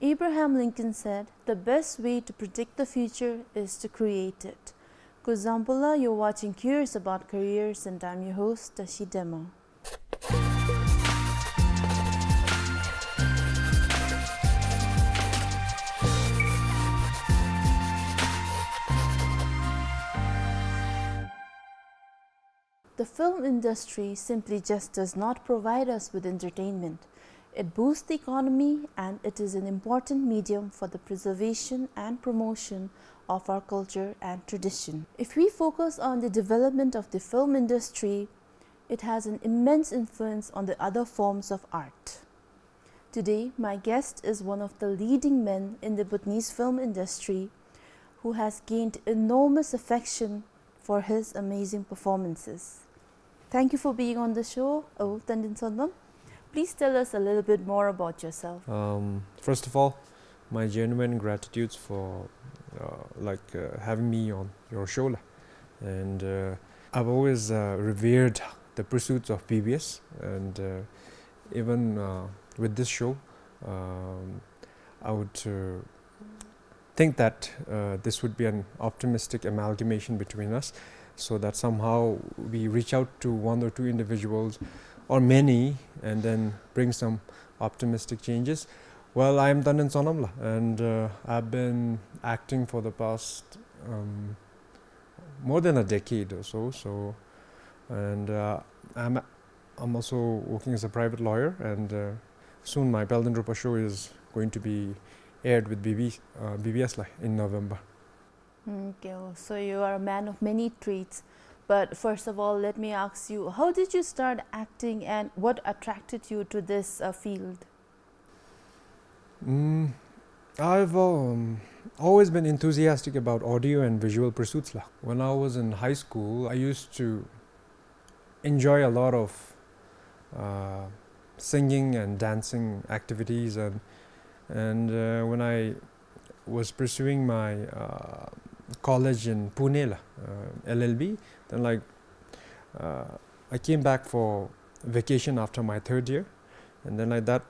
Abraham Lincoln said, "The best way to predict the future is to create it." 𝗘𝗽𝗶𝗀𝗲𝗏, you're watching Curious About Careers, and I'm your host, 𝗘𝗽𝗶𝗫𝗫. The film industry simply just does not provide us with entertainment. It boosts the economy, and it is an important medium for the preservation and promotion of our culture and tradition. If we focus on the development of the film industry, it has an immense influence on the other forms of art. Today, my guest is one of the leading men in the Bhutanese film industry who has gained enormous affection for his amazing performances. Thank you for being on the show, Tandin Sonam. Please tell us a little bit more about yourself. First of all, my genuine gratitude for having me on your show. And I've always revered the pursuits of PBS, and even with this show, I would think that this would be an optimistic amalgamation between us, so that somehow we reach out to one or two individuals or many and then bring some optimistic changes. Well, I'm Tandin Sonam, and I've been acting for the past more than a decade or so. And I'm also working as a private lawyer, and soon my 𝗘𝗶𝗶𝗵𝗏 show is going to be aired with BBS in November. Okay, so you are a man of many traits. But first of all, let me ask you, how did you start acting, and what attracted you to this field? I've always been enthusiastic about audio and visual pursuits. When I was in high school, I used to enjoy a lot of singing and dancing activities, and when I was pursuing my college in Pune, LLB, then I came back for vacation after my third year, and then that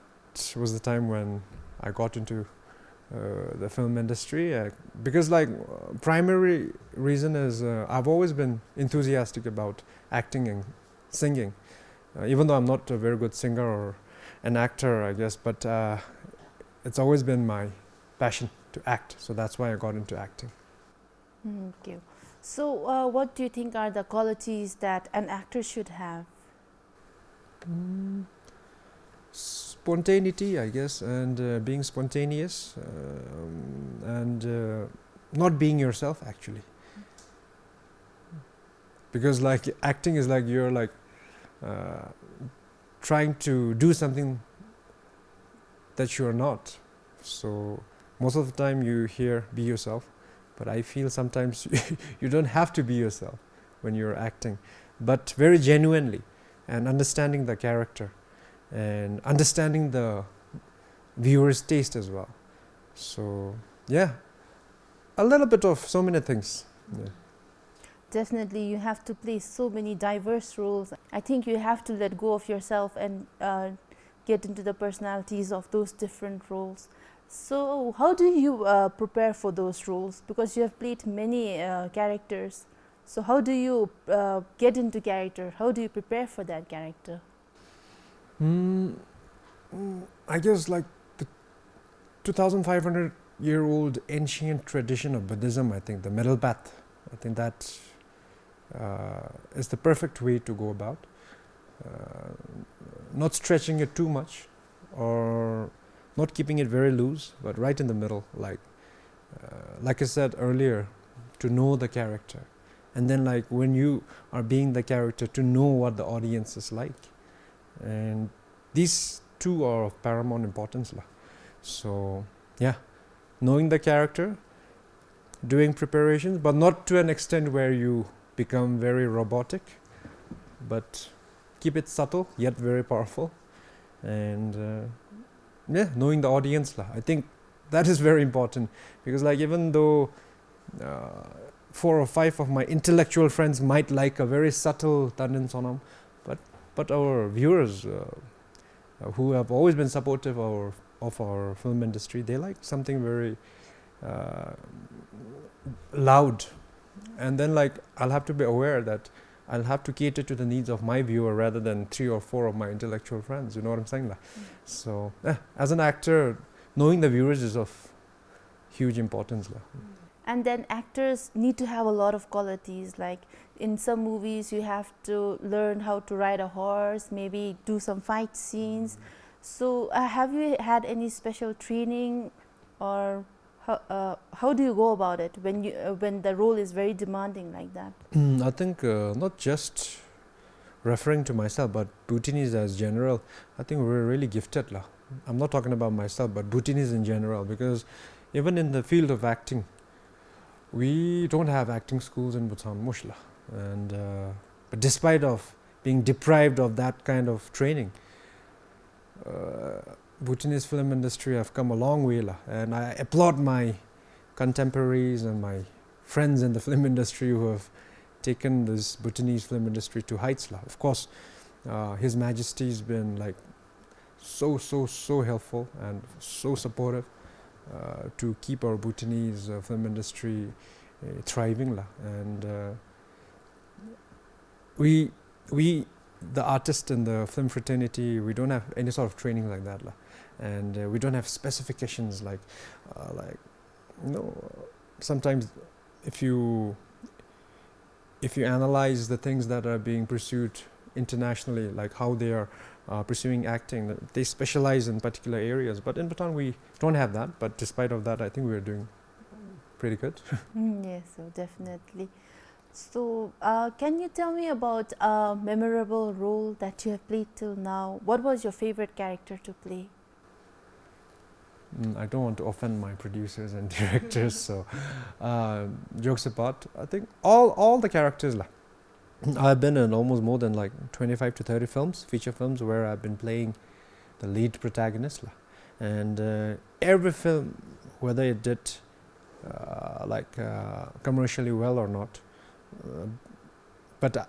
was the time when I got into the film industry, because primary reason is I've always been enthusiastic about acting and singing, even though I'm not a very good singer or an actor, I guess, but it's always been my passion to act, so that's why I got into acting. Okay. So what do you think are the qualities that an actor should have? Spontaneity, I guess, and being spontaneous, and not being yourself, actually. Because acting is you're trying to do something that you're not. So most of the time you hear "be yourself," but I feel sometimes you don't have to be yourself when you're acting, but very genuinely, and understanding the character and understanding the viewer's taste as well. So yeah, a little bit of so many things. Yeah. Definitely, you have to play so many diverse roles. I think you have to let go of yourself and get into the personalities of those different roles. So how do you prepare for those roles? Because you have played many characters. So how do you get into character? How do you prepare for that character? I guess the 2,500-year-old ancient tradition of Buddhism, I think the middle path, I think that is the perfect way to go about. Not stretching it too much or not keeping it very loose, but right in the middle, like I said earlier, to know the character, and then when you are being the character, to know what the audience is like, and these two are of paramount importance. So yeah, knowing the character, doing preparations, but not to an extent where you become very robotic, but keep it subtle yet very powerful, and knowing the audience. I think that is very important, because even though 4 or 5 of my intellectual friends might like a very subtle Tandin Sonam, but our viewers who have always been supportive of our of our film industry, they like something very loud, and then like I'll have to be aware that I'll have to cater to the needs of my viewer rather than 3 or 4 of my intellectual friends. You know what I'm saying? So as an actor, knowing the viewers is of huge importance. And then actors need to have a lot of qualities, like in some movies you have to learn how to ride a horse, maybe do some fight scenes. So have you had any special training, or how do you go about it when the role is very demanding like that? I think not just referring to myself, but Bhutanese as general, I think we're really gifted. I'm not talking about myself, but Bhutanese in general, because even in the field of acting, we don't have acting schools in Bhutan, mushla. And but despite of being deprived of that kind of training, Bhutanese film industry have come a long way, and I applaud my contemporaries and my friends in the film industry who have taken this Bhutanese film industry to heights. Of course, His Majesty's been like so helpful and so supportive to keep our Bhutanese film industry thriving, and we the artists in the film fraternity, we don't have any sort of training like that, and we don't have specifications like sometimes if you analyze the things that are being pursued internationally, like how they are pursuing acting, they specialize in particular areas, but in Bhutan we don't have that. But despite of that, I think we are doing pretty good. Yes, so definitely. So can you tell me about a memorable role that you have played till now? What was your favorite character to play? I don't want to offend my producers and directors, so jokes apart, I think all the characters, I've been in almost more than like 25 to 30 films, feature films, where I've been playing the lead protagonist, and every film, whether it did commercially well or not, but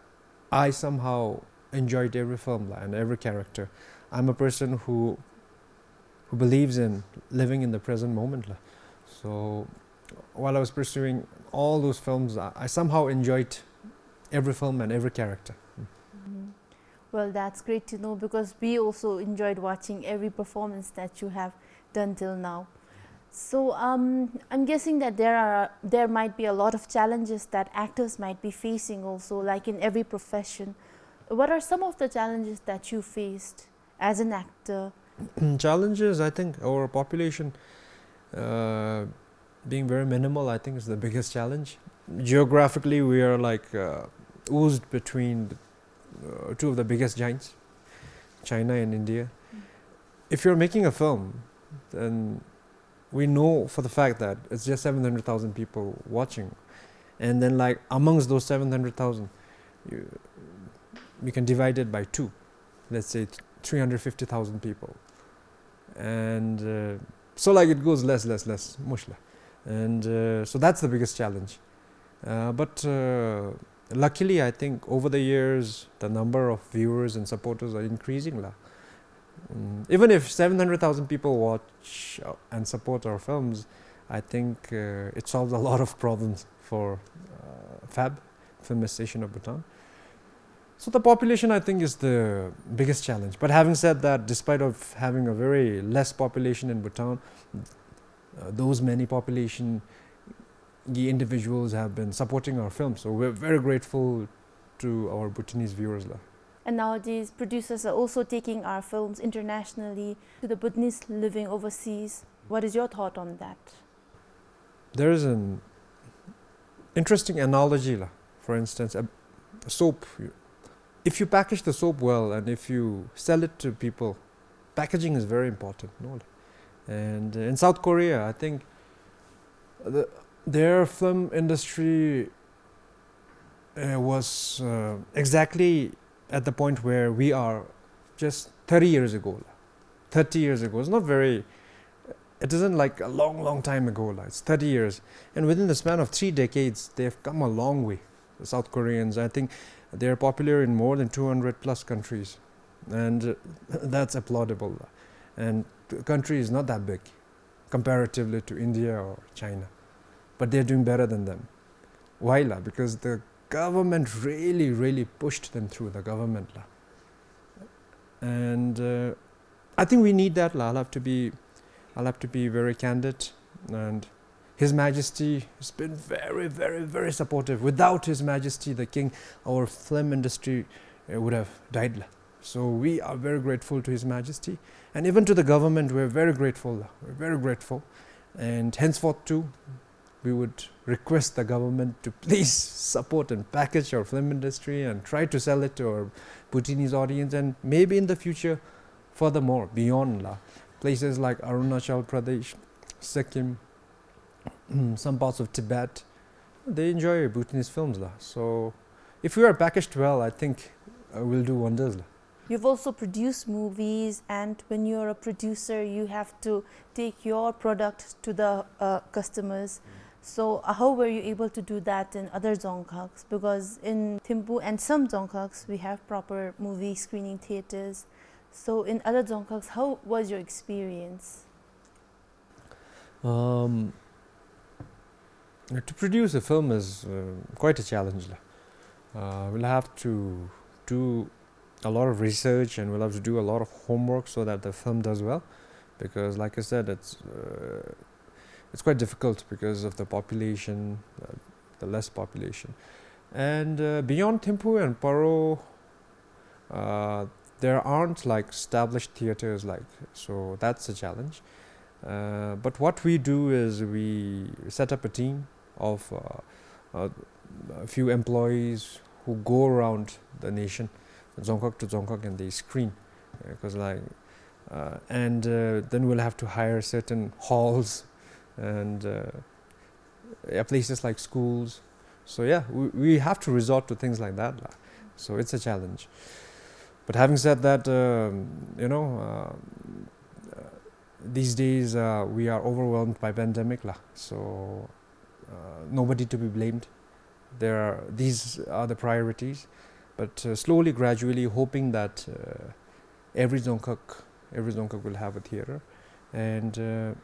I somehow enjoyed every film and every character. I'm a person who believes in living in the present moment. So while I was pursuing all those films, I somehow enjoyed every film and every character. Well, that's great to know, because we also enjoyed watching every performance that you have done till now. So I'm guessing that there might be a lot of challenges that actors might be facing also, like in every profession. What are some of the challenges that you faced as an actor? Challenges, I think our population being very minimal, I think is the biggest challenge. Geographically, we are like oozed between two of the biggest giants, China and India. If you're making a film, then we know for the fact that it's just 700,000 people watching, and then like amongst those 700,000, we can divide it by 2, let's say 350,000 people, and so like it goes less mushla, and so that's the biggest challenge. But luckily, I think over the years the number of viewers and supporters are increasing. Even if 700,000 people watch and support our films, I think it solves a lot of problems for FAB, Film Association of Bhutan. So the population, I think, is the biggest challenge. But having said that, despite of having a very less population in Bhutan, those many population individuals have been supporting our films. So we're very grateful to our Bhutanese viewers. And nowadays, producers are also taking our films internationally to the Bhutanese living overseas. What is your thought on that? There is an interesting analogy. For instance, a soap. If you package the soap well and if you sell it to people, packaging is very important. And in South Korea, I think their film industry was exactly at the point where we are just 30 years ago. 30 years ago. It's not very, it isn't like a long time ago. It's 30 years. And within the span of 3 decades, they've come a long way. The South Koreans, I think they're popular in more than 200 plus countries. And that's applaudable. And the country is not that big comparatively to India or China, but they're doing better than them. Why la? Because the government really pushed them through, the government la. And I think we need that la. I'll have to be very candid, and His Majesty has been very supportive. Without His Majesty the King, our film industry would have died la. So we are very grateful to His Majesty, and even to the government we're very grateful la. We're very grateful, and henceforth too we would request the government to please support and package our film industry and try to sell it to our Bhutanese audience, and maybe in the future furthermore beyond la. Places like Arunachal Pradesh, Sikkim, some parts of Tibet, they enjoy Bhutanese films la. So if we are packaged well, I think we'll do wonders la. You've also produced movies, and when you're a producer, you have to take your product to the customers. So how were you able to do that in other dzongkhaks? Because in Thimphu and some dzongkhaks, we have proper movie screening theaters. So in other dzongkhaks, how was your experience? To produce a film is quite a challenge la. We'll have to do a lot of research, and we'll have to do a lot of homework so that the film does well, because like I said, it's quite difficult because of the population, the less population. And beyond Thimphu and Paro, there aren't like established theaters like, so that's a challenge. But what we do is we set up a team of a few employees who go around the nation, dzongkhak to dzongkhak, and they screen, because then we'll have to hire certain halls and places like schools. So yeah, we have to resort to things like that la. So it's a challenge. But having said that, these days we are overwhelmed by pandemic la. So nobody to be blamed. These are the priorities, but slowly, gradually, hoping that every dzongkhak will have a theater, and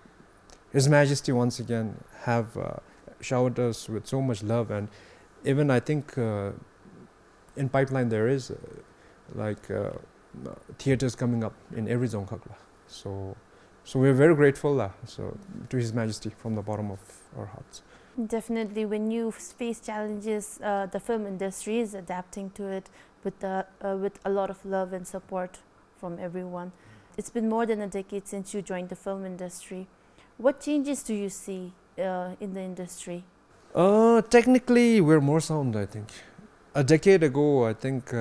His Majesty once again have showered us with so much love, and even I think in pipeline there is theaters coming up in every dzongkhak la. So we're very grateful la. So to His Majesty from the bottom of our hearts. Definitely, when you face challenges, the film industry is adapting to it with a lot of love and support from everyone. It's been more than a decade since you joined the film industry. What changes do you see in the industry? Technically, we're more sound, I think. A decade ago, I think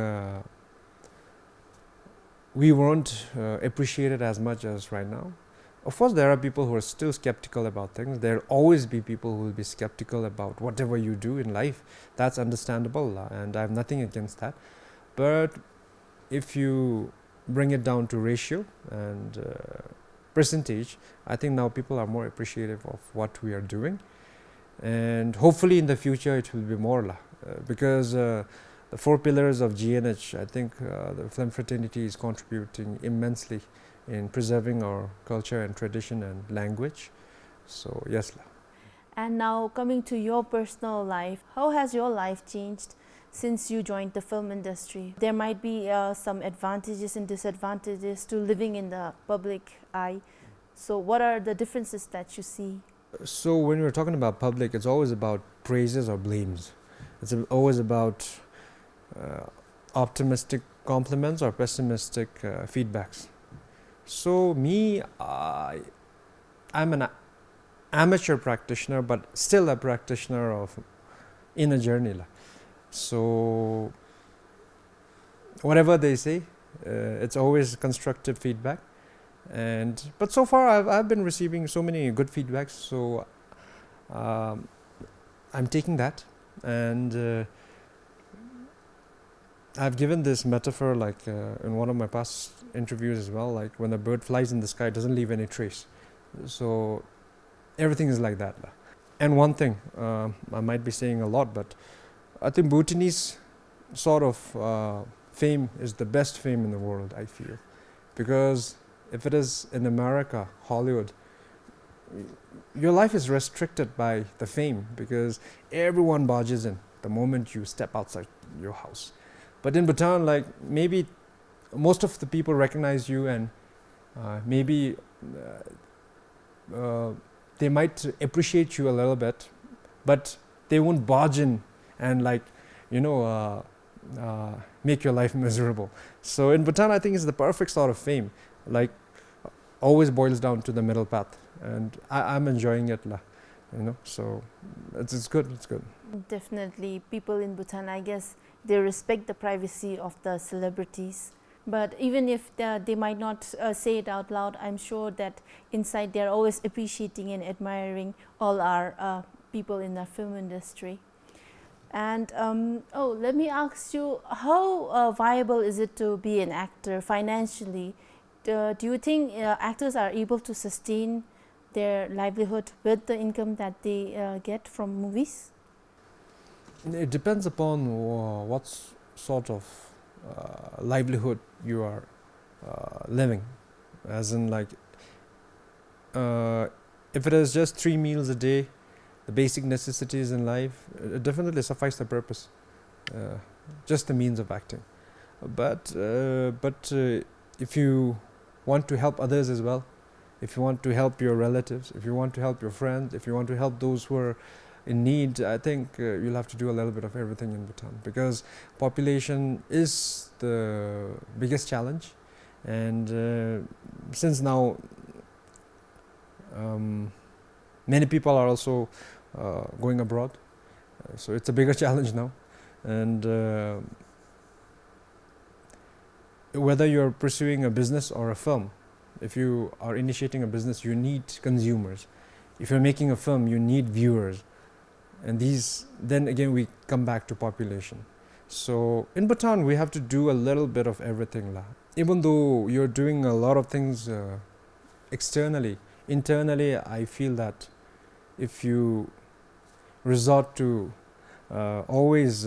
we weren't appreciated as much as right now. Of course, there are people who are still skeptical about things. There'll always be people who will be skeptical about whatever you do in life. That's understandable, and I have nothing against that. But if you bring it down to ratio and percentage, I think now people are more appreciative of what we are doing. And hopefully in the future it will be more la. Because the 4 pillars of GNH, I think the film fraternity is contributing immensely in preserving our culture and tradition and language. So yes la. And now coming to your personal life, how has your life changed since you joined the film industry? There might be some advantages and disadvantages to living in the public eye. So what are the differences that you see? So when we're talking about public, it's always about praises or blames. It's always about optimistic compliments or pessimistic feedbacks. So me, I'm an amateur practitioner, but still a practitioner of inner journey la. So whatever they say, it's always constructive feedback. But so far I've been receiving so many good feedbacks, so I'm taking that, and I've given this metaphor like in one of my past interviews as well, like when a bird flies in the sky, it doesn't leave any trace. So everything is like that. And one thing, I might be saying a lot, but I think Bhutanese sort of fame is the best fame in the world, I feel. Because If it is in America, Hollywood, your life is restricted by the fame because everyone barges in the moment you step outside your house. But in Bhutan, like, maybe most of the people recognize you, and maybe they might appreciate you a little bit, but they won't barge in and, like, make your life miserable. So in Bhutan, I think it's the perfect sort of fame. Like, always boils down to the middle path, and I'm enjoying it, so it's good. Definitely, people in Bhutan, I guess, they respect the privacy of the celebrities. But even if they might not say it out loud, I'm sure that inside they're always appreciating and admiring all our people in the film industry. And let me ask you, how viable is it to be an actor financially? Do you think actors are able to sustain their livelihood with the income that they get from movies? It depends upon what sort of livelihood you are living. As in, like, if it is just 3 meals a day, the basic necessities in life, it definitely suffices the purpose, just the means of acting. But if you want to help others as well, if you want to help your relatives, if you want to help your friends, if you want to help those who are in need, I think you'll have to do a little bit of everything in Bhutan, because population is the biggest challenge. And since now many people are also going abroad, so it's a bigger challenge now. And whether you're pursuing a business or a film, if you are initiating a business, you need consumers. If you're making a film, you need viewers. And then again, we come back to population. So in Bhutan, we have to do a little bit of everything. Even though you're doing a lot of things externally, internally, I feel that if you resort to always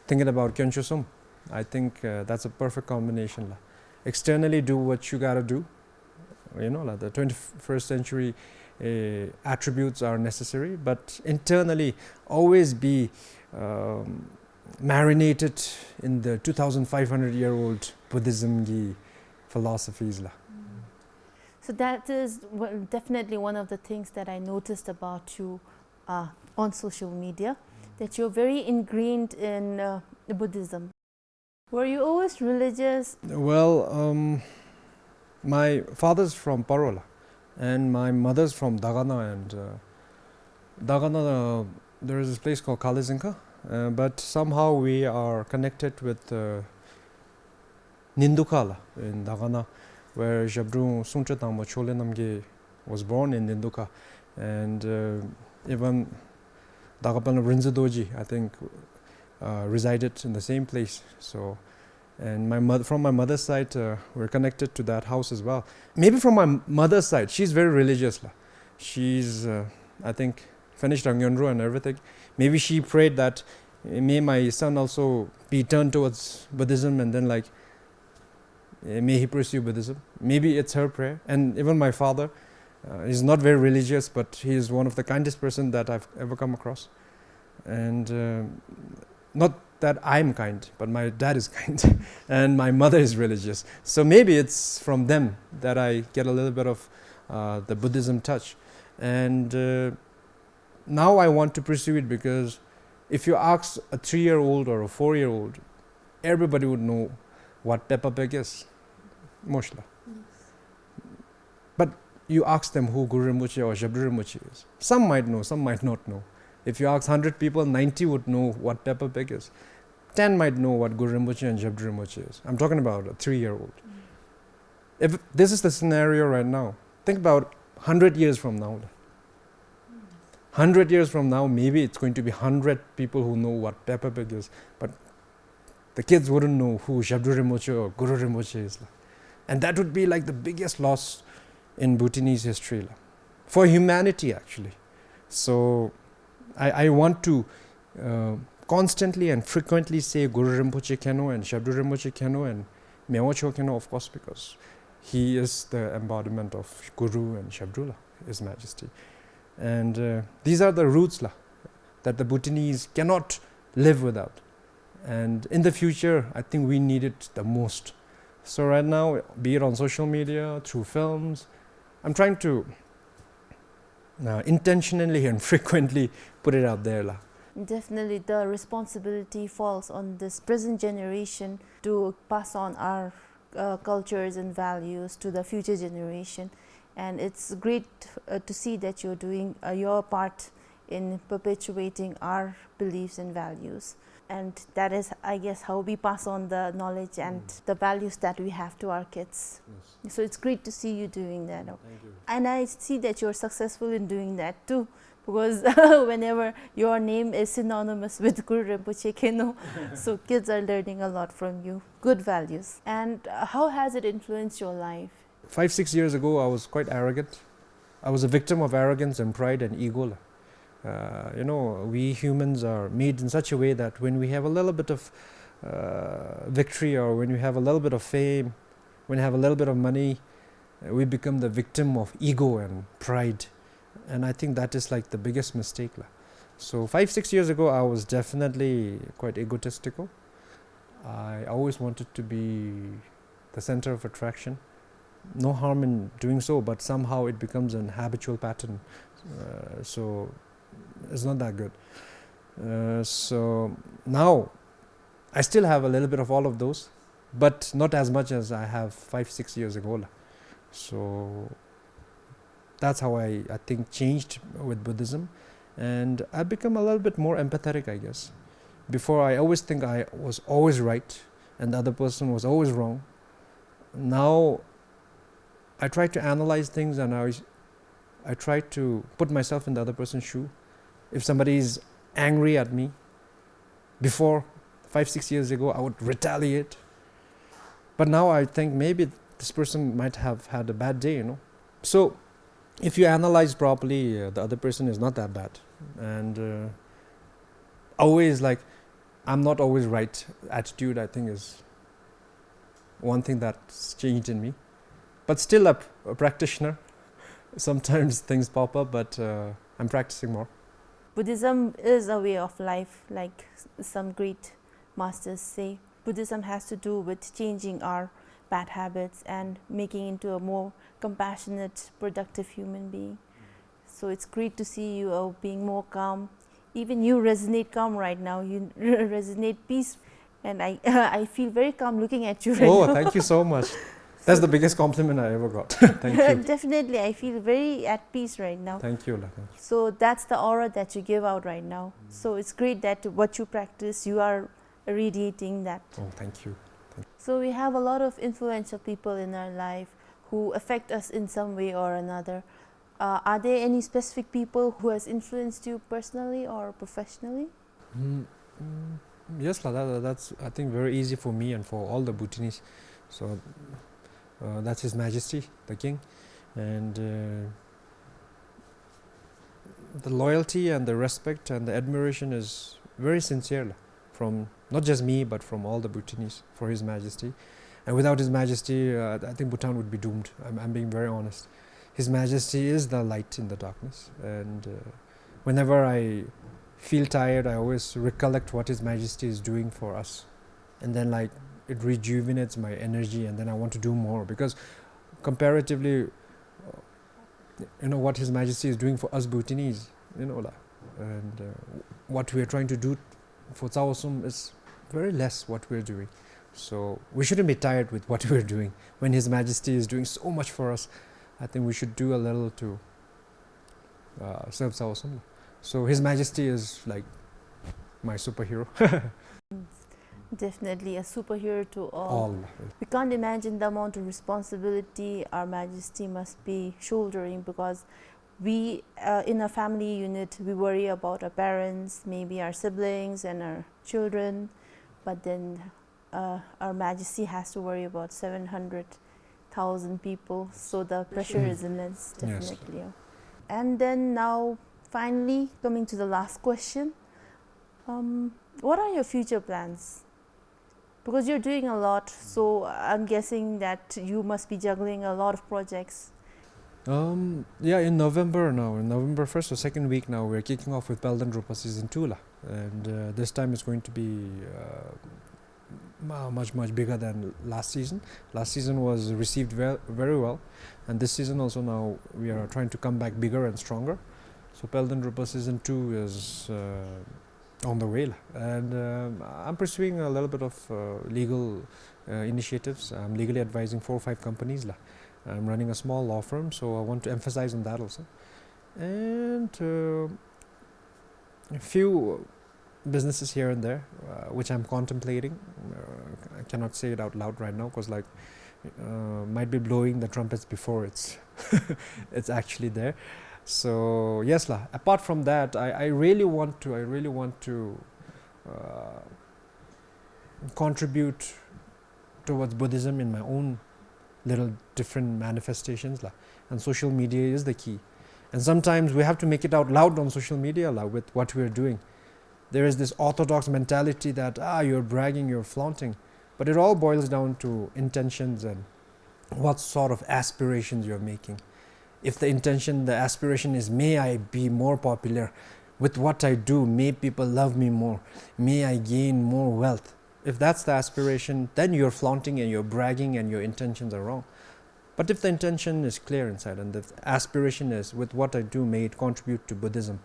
thinking about 𝗘𝗽𝗶𝗀𝗍, I think that's a perfect combination. Externally, do what you gotta do. The 21st century attributes are necessary, but internally, always be marinated in the 2,500-year-old Buddhism philosophies. So that is definitely one of the things that I noticed about you on social media, that you're very ingrained in Buddhism. Were you always religious? Well, my father's from Parola, and my mother's from 𝗏𝗏, and 𝗏𝗏, there is this place called 𝗘𝗽𝗶𝗀𝗏, but somehow we are connected with 𝗦ντούκα in 𝗏𝗏, where 𝗘𝗶𝘁𝗵 was born in 𝗦ντούκα, and even 𝗏𝗏 Rinpoche, I think, resided in the same place. So, and from my mother's side, we're connected to that house as well. Maybe from my mother's side, she's very religious. She's, I think, finished Rangyonro and everything. Maybe she prayed that may my son also be turned towards Buddhism, and then, like, may he pursue Buddhism. Maybe it's her prayer. And even my father is not very religious, but he is one of the kindest person that I've ever come across. And not that I'm kind, but my dad is kind, and my mother is religious. So maybe it's from them that I get a little bit of the Buddhism touch. And now I want to pursue it, because if you ask a 3-year-old or a 4-year-old, everybody would know what 𝗘𝗶𝗵 is, mostly. But you ask them who Guru Rinpoche or 𝗘𝗶𝗁 is. Some might know, some might not know. If you ask 100 people, 90 would know what 𝗘𝗶𝗵 is. 10 might know what Guru Rinpoche and 𝗘𝗶𝗁 is. I'm talking about a 3-year-old. If this is the scenario right now, think about 100 years from now. 100 years from now, maybe it's going to be 100 people who know what 𝗘𝗶𝗵 is, but the kids wouldn't know who 𝗘𝗶𝗁 or Guru Rinpoche is. And that would be like the biggest loss in Bhutanese history, for humanity actually. So I want to constantly and frequently say Guru Rinpoche Keno and 𝗘𝗶𝗁 Keno and 𝗦cy Keno, of course, because he is the embodiment of Guru and Shabdullah, His Majesty. And these are the roots that the Bhutanese cannot live without. And in the future, I think we need it the most. So right now, be it on social media, through films, I'm trying to intentionally and frequently put it out there. Definitely the responsibility falls on this present generation to pass on our cultures and values to the future generation. And it's great to see that you're doing your part in perpetuating our beliefs and values. And that is, I guess, how we pass on the knowledge and the values that we have to our kids. Yes. So it's great to see you doing that. Thank you. And I see that you're successful in doing that too, because whenever your name is synonymous with 𝗘𝗽𝗶𝗀𝗀𝗃, so kids are learning a lot from you, good values. And how has it influenced your life? 5-6 years ago, I was quite arrogant. I was a victim of arrogance and pride and ego. We humans are made in such a way that when we have a little bit of victory, or when we have a little bit of fame, when we have a little bit of money, we become the victim of ego and pride. And I think that is like the biggest mistake. So 5-6 years ago, I was definitely quite egotistical. I always wanted to be the center of attraction. No harm in doing so, but somehow it becomes an habitual pattern. So it's not that good. So now I still have a little bit of all of those, but not as much as I have 5-6 years ago. So that's how I think changed with Buddhism, and I've become a little bit more empathetic, I guess. Before, I always think I was always right and the other person was always wrong. Now I try to analyze things, and I try to put myself in the other person's shoe. If somebody is angry at me, before 5-6 years ago, I would retaliate. But now I think maybe this person might have had a bad day, So if you analyze properly, the other person is not that bad. And always I'm not always right attitude, I think, is one thing that's changed in me. But still a practitioner. Sometimes things pop up, but I'm practicing more. Buddhism is a way of life, like some great masters say. Buddhism has to do with changing our bad habits and making into a more compassionate, productive human being. So it's great to see you being more calm. Even you resonate calm right now. You resonate peace, and I feel very calm looking at you right now. Oh, thank you so much. That's the biggest compliment I ever got. Thank you. Definitely, I feel very at peace right now. Thank you. So that's the aura that you give out right now. So it's great that what you practice, you are radiating that. Oh, thank you. So we have a lot of influential people in our life who affect us in some way or another. Are there any specific people who has influenced you personally or professionally? Yes, that's, I think, very easy for me and for all the Bhutanese. So that's His Majesty, the King. And the loyalty and the respect and the admiration is very sincere from not just me, but from all the Bhutanese for His Majesty. And without His Majesty, I think Bhutan would be doomed. I'm being very honest. His Majesty is the light in the darkness. And whenever I feel tired, I always recollect what His Majesty is doing for us. And then it rejuvenates my energy, and then I want to do more. Because comparatively, what His Majesty is doing for us Bhutanese, and what we are trying to do for 𝗖𝗂𝗂𝗏 is very less what we're doing. So we shouldn't be tired with what we're doing. When His Majesty is doing so much for us, I think we should do a little to serve 𝗖𝗂𝗂𝗏. So His Majesty is like my superhero. Definitely a superhero to all. We can't imagine the amount of responsibility our Majesty must be shouldering, because we, in a family unit, we worry about our parents, maybe our siblings and our children, but then our Majesty has to worry about 700,000 people, so the pressure is immense, definitely. Yes. And then now, finally, coming to the last question, what are your future plans? Because you're doing a lot, so I'm guessing that you must be juggling a lot of projects. Yeah, in November 1st or 2nd week now, we're kicking off with 𝗘𝗿𝗶𝗲 season 2 lah. And this time it's going to be much bigger than last season. Last season was received very well, and this season also now we are trying to come back bigger and stronger. So 𝗘𝗿𝗶𝗲 season 2 is on the way, and I'm pursuing a little bit of legal initiatives. I'm legally advising 4 or 5 companies lah. I'm running a small law firm, so I want to emphasize on that also. And a few businesses here and there, which I'm contemplating. I cannot say it out loud right now, because might be blowing the trumpets before it's it's actually there. So yes lah. Apart from that, I really want to contribute towards Buddhism in my own little different manifestations lah. And social media is the key. And sometimes we have to make it out loud on social media lah, with what we are doing. There is this orthodox mentality that you're bragging, you're flaunting, but it all boils down to intentions and what sort of aspirations you're making. If the intention, the aspiration is, may I be more popular with what I do, may people love me more, may I gain more wealth. If that's the aspiration, then you're flaunting and you're bragging and your intentions are wrong. But if the intention is clear inside and the aspiration is, with what I do, may it contribute to Buddhism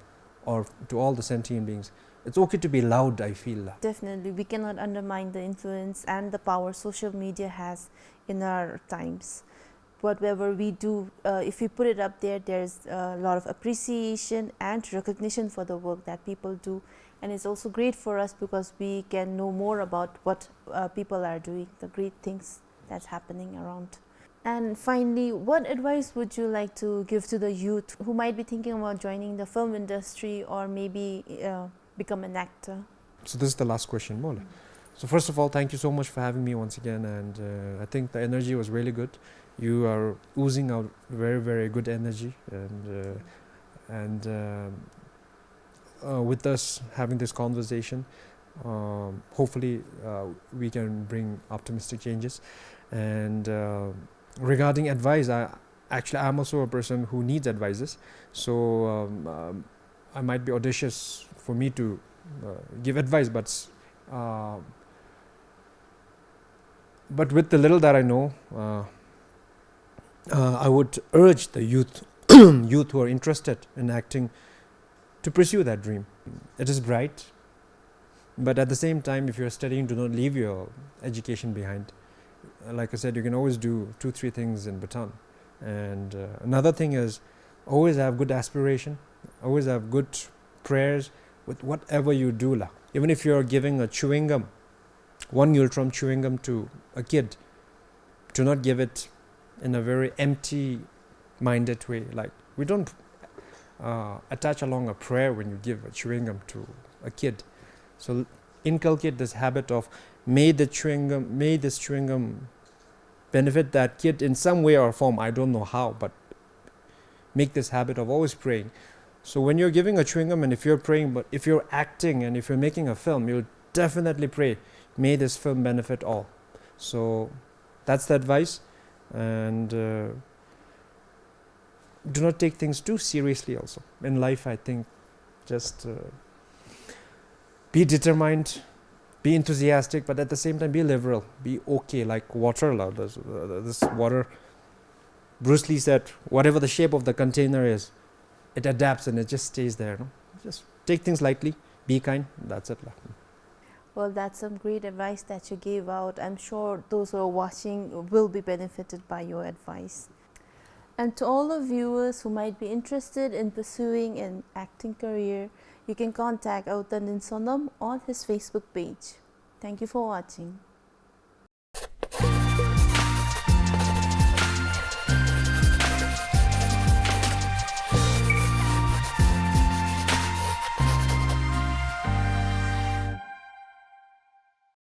or to all the sentient beings, it's okay to be loud, I feel. Definitely, we cannot undermine the influence and the power social media has in our times. Whatever we do, if we put it up there, there's a lot of appreciation and recognition for the work that people do. And it's also great for us because we can know more about what people are doing, the great things that's happening around. And finally, what advice would you like to give to the youth who might be thinking about joining the film industry or maybe become an actor? So this is the last question, Mola. So first of all, thank you so much for having me once again, and I think the energy was really good. You are oozing out very good energy, and with us having this conversation, hopefully we can bring optimistic changes. And regarding advice, I'm also a person who needs advices, so I might be audacious for me to give advice, but with the little that I know, I would urge the youth who are interested in acting to pursue that dream. It is bright, but at the same time, if you're studying, do not leave your education behind. Like I said, you can always do 2-3 things in Bhutan. And another thing is, always have good aspiration, always have good prayers with whatever you do lah. Even if you're giving a chewing gum, 1 Ultram chewing gum to a kid, do not give it in a very empty-minded way. Like, we don't attach along a prayer when you give a chewing gum to a kid. So inculcate this habit of, may this chewing gum benefit that kid in some way or form. I don't know how, but make this habit of always praying. So when you're giving a chewing gum, and if you're praying, but if you're acting and if you're making a film, you'll definitely pray, may this film benefit all. So that's the advice. And do not take things too seriously also. In life, I think, just be determined, be enthusiastic, but at the same time be liberal, be okay, like water. This water, Bruce Lee said, whatever the shape of the container is, it adapts and it just stays there. No? Just take things lightly, be kind, that's it. Well, that's some great advice that you gave out. I'm sure those who are watching will be benefited by your advice. And to all the viewers who might be interested in pursuing an acting career, you can contact Tandin Sonam on his Facebook page. Thank you for watching.